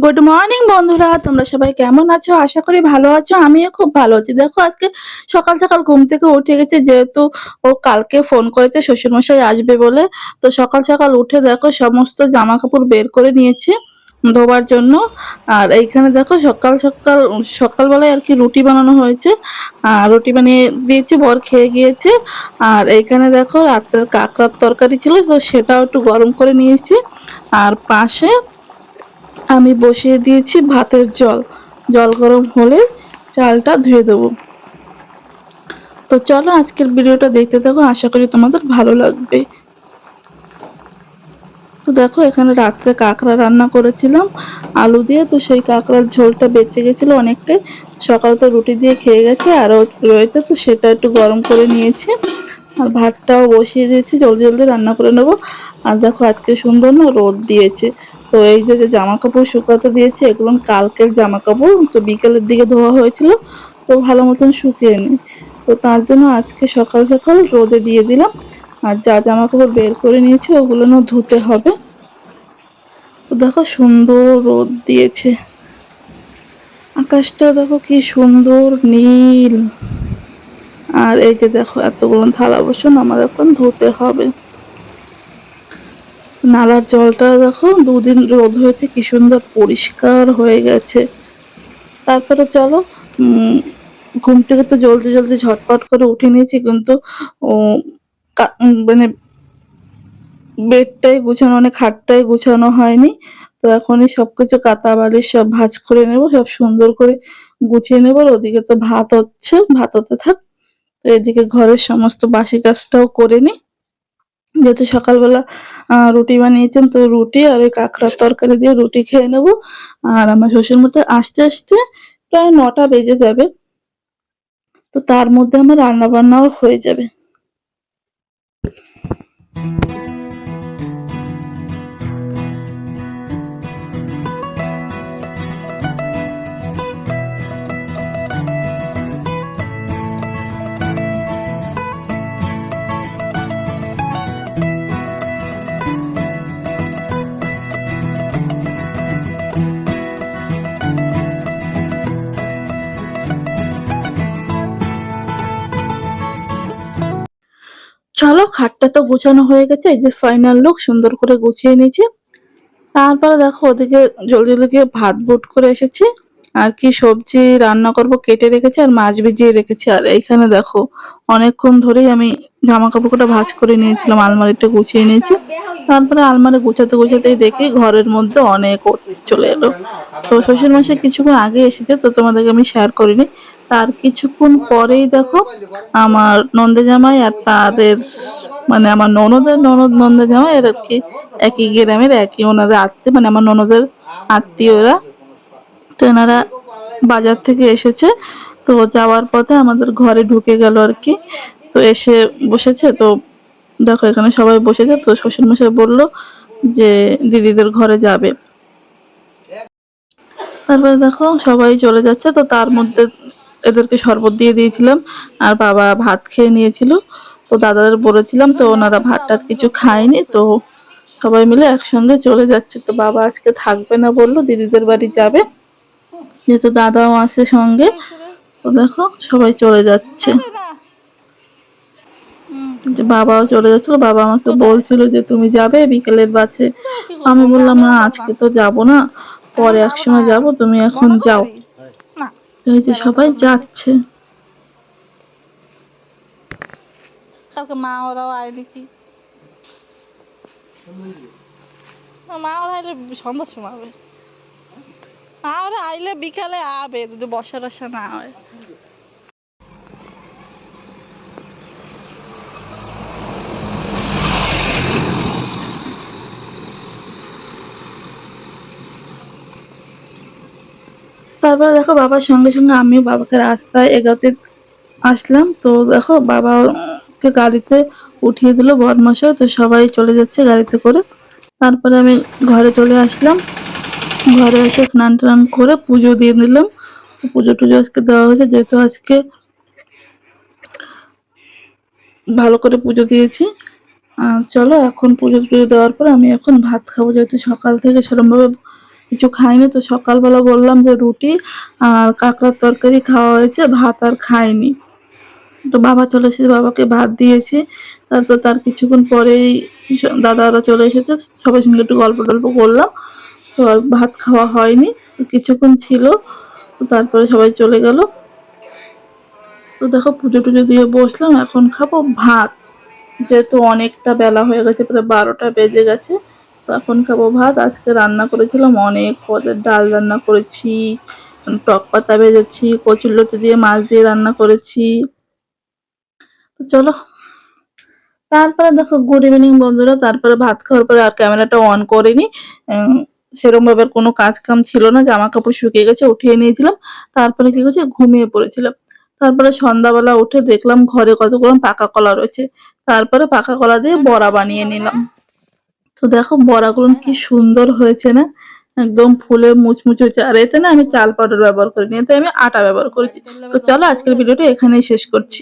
Good morning বন্ধুরা, তোমরা সবাই কেমন আছো? আশা করি ভালো আছো। আমিও খুব ভালো আছি। দেখো আজকে সকাল সকাল ঘুম থেকে উঠে গেছে, যেহেতু ও কালকে ফোন করেছে শ্বশুরমশাই আসবে বলে। তো সকাল সকাল উঠে দেখো সমস্ত জামা কাপড় বের করে নিয়েছে ধোবার জন্য। আর এইখানে দেখো সকাল সকাল সকালবেলায় আর কি রুটি বানানো হয়েছে। আর রুটি বানিয়ে দিয়েছি, বর খেয়ে গিয়েছে। আর এইখানে দেখো রাত্রের কাঁকড়ার তরকারি ছিল, তো সেটাও একটু গরম করে নিয়েছি। আর পাশে আমি বসিয়ে দিয়েছি ভাতের জল। জল গরম হলে চালটা ধুয়ে দেবো। তো চলো আজকের ভিডিওটা দেখতে থাকো, আশা করি তোমাদের ভালো লাগবে। তো দেখো এখানে রাত্রে কাঁকড়া রান্না করেছিলাম আলু দিয়ে, তো সেই কাঁকড়ার ঝোলটা বেঁচে গেছিলো অনেকটাই। সকালে তো রুটি দিয়ে খেয়ে গেছে, আরও রয়েছে, তো সেটা একটু গরম করে নিয়েছি। আর ভাতটাও বসিয়ে দিয়েছি, জলদি জলদি রান্না করে নেবো। আর দেখো আজকে সুন্দর না রোদ দিয়েছে। তো এই যে জামা কাপড় শুকাতে দিয়েছি, এগুলো কালকের জামা কাপড়, তো বিকেলের দিকে ধোয়া হয়েছিল, তো ভালো মতন শুকিয়ে নি। তো তার জন্য আজকে সকাল সকাল রোদে দিয়ে দিলাম। আর যা জামা কাপড় বের করে নিয়েছি ওগুলো না ধুতে হবে। তো দেখো সুন্দর রোদ দিয়েছে, আকাশটা দেখো কি সুন্দর নীল। আর এই যে দেখো এতগুলো থালা বাসন আমার এখন ধুতে হবে। নালার জলটা দেখো দুদিন রোদ হয়েছে, কি সুন্দর পরিষ্কার হয়ে গেছে। তারপরে চলো ঘুম থেকে তো জলদি জলদি ঝটপট করে উঠে নিয়েছি, কিন্তু মানে বেডটাই গুছানো, মানে খাটটাই গুছানো হয়নি। তো এখনই সবকিছু কাঁথা বালিশ সব ভাঁজ করে নেব, সব সুন্দর করে গুছিয়ে নেবো। আর ওদিকে তো ভাত হচ্ছে, ভাত হতে থাক। তো এদিকে ঘরের সমস্ত বাসি কাজটাও করে নি, যেহেতু সকালবেলা রুটি বানিয়েছেন, তো রুটি আর ওই কাঁকড়ার তরকারি দিয়ে রুটি খেয়ে নেব। আর আমার শ্বশুর মশাই আসতে আসতে প্রায় 9টা বেজে যাবে, তো তার মধ্যে আমার রান্না বান্নাও হয়ে যাবে। চলো খাটটা তো গোছানো হয়ে গেছে, এই যে ফাইনাল লুক, সুন্দর করে গুছিয়ে নিয়েছি। তারপরে দেখো ওদিকে জলদি জলদি করে ভাত বুট করে এসেছি। আর কি সবজি রান্না করব কেটে রেখেছি, আর মাছ ভিজিয়ে রেখেছি। আর এইখানে দেখো অনেকক্ষণ ধরেই আমি জামা কাপড়টা ভাঁজ করে নিয়েছিলাম, আলমারিটা গুছিয়ে নিয়েছি। তারপরে আলমারি গুছাতে গুছাতেই দেখি ঘরের মধ্যে অনেক অতিথি চলে এলো। তো শ্বশুর মশাই কিছুক্ষণ আগে এসেছে, তো তোমাদেরকে আমি শেয়ার করিনি। তার কিছুক্ষণ পরেই দেখো আমার নন্দে জামাই আর তাদের, মানে আমার ননদের ননদ নন্দে জামাই এর আর কি একই গ্রামের, একই ওনাদের আত্মীয়, মানে আমার ননদের আত্মীয়রা। তো এনারা বাজার থেকে এসেছে, তো যাওয়ার পথে আমাদের ঘরে ঢুকে গেল আর কি। তো এসে বসেছে, তো দেখো এখানে সবাই বসেছে। তো শ্বশুরমশাই বললো যে দিদিদের ঘরে যাবে। তারপরে দেখো সবাই চলে যাচ্ছে, তো তার মধ্যে এদেরকে শরবত দিয়ে দিয়েছিলাম। আর বাবা ভাত খেয়ে নিয়েছিল, তো দাদাদের বলেছিলাম, তো ওনারা ভাত টাত কিছু খায়নি। তো সবাই মিলে একসঙ্গে চলে যাচ্ছে। তো বাবা আজকে থাকবে না, বললো দিদিদের বাড়ি যাবে, যেহেতু দাদাও আছে সঙ্গে। তো দেখো সবাই চলে যাচ্ছে, যে বাবাও চলে যাচ্ছিল। বাবা আমাকে বলছিল যে তুমি যাবে বিকেলের বাসে। আমি বললাম না, আজকে তো যাব না, পরে এক সময় যাব, তুমি এখন যাও। তো এই যে সবাই যাচ্ছে। কালকে মা ওরাও আইলি কি মা ওরা আইলে সন্ধ্যার সময় হবে। মা ওরা আইলে বিকালে আবে, যদি বসা টসা না হয়। তারপরে দেখো বাবার সঙ্গে সঙ্গে আমিও বাবাকে রাস্তায় এগোতে আসলাম। তো দেখো বাবাকে গাড়িতে উঠিয়ে দিল বরমশাই, তো সবাই চলে যাচ্ছে গাড়িতে করে। তারপরে আমি ঘরে চলে আসলাম। ঘরে এসে স্নান টান করে পুজো দিয়ে দিলাম। তো পুজো টুজো আজকে দেওয়া হয়েছে, যেহেতু আজকে ভালো করে পুজো দিয়েছি। চলো এখন পুজো টুজো দেওয়ার পর আমি এখন ভাত খাবো, যেহেতু সকাল থেকে সেরকমভাবে কিছু খাইনি। তো সকালবেলা বললাম যে রুটি আর কাঁকড়ার তরকারি খাওয়া হয়েছে, ভাত আর খাইনি। তো বাবা চলে এসেছে, বাবাকে ভাত দিয়েছি। তারপর তার কিছুক্ষণ পরেই দাদারা চলে এসেছে, সবার সঙ্গে একটু গল্প টল্প করলাম। তো আর ভাত খাওয়া হয়নি, তো কিছুক্ষণ ছিল, তো তারপরে সবাই চলে গেল। তো দেখো পুজো টুজো দিয়ে বসলাম, এখন খাবো ভাত, যেহেতু অনেকটা বেলা হয়ে গেছে, প্রায় 12টা বেজে গেছে। তো এখন খাবো ভাত। আজকে রান্না করেছিলাম অনেক পদের, ডাল রান্না করেছি, টক পাতা ভেজেছি, কচুরলতি দিয়ে মাছ দিয়ে রান্না করেছি। তো চলো, তারপরে দেখো গুড ইভিনিং বন্ধুরা। তারপরে ভাত খাওয়ার পরে আর ক্যামেরাটা অন করিনি, সেরকম ভাবে আর কোনো কাজ কাম ছিল না, জামা কাপড় শুকিয়ে গেছে, উঠিয়ে নিয়েছিলাম। তারপরে কি করছি, ঘুমিয়ে পড়েছিলাম। তারপরে সন্ধ্যাবেলা উঠে দেখলাম ঘরে কতগুলো পাকা কলা রয়েছে, তারপরে পাকা কলা দিয়ে বড়া বানিয়ে নিলাম। তো দেখো বড়াগুলো কি সুন্দর হয়েছে না, একদম ফুলে মুচমুচে হয়েছে। আর এতে না আমি চাল পাউডার ব্যবহার করিনি, এতে আমি আটা ব্যবহার করেছি। তো চলো আজকের ভিডিওটা এখানেই শেষ করছি।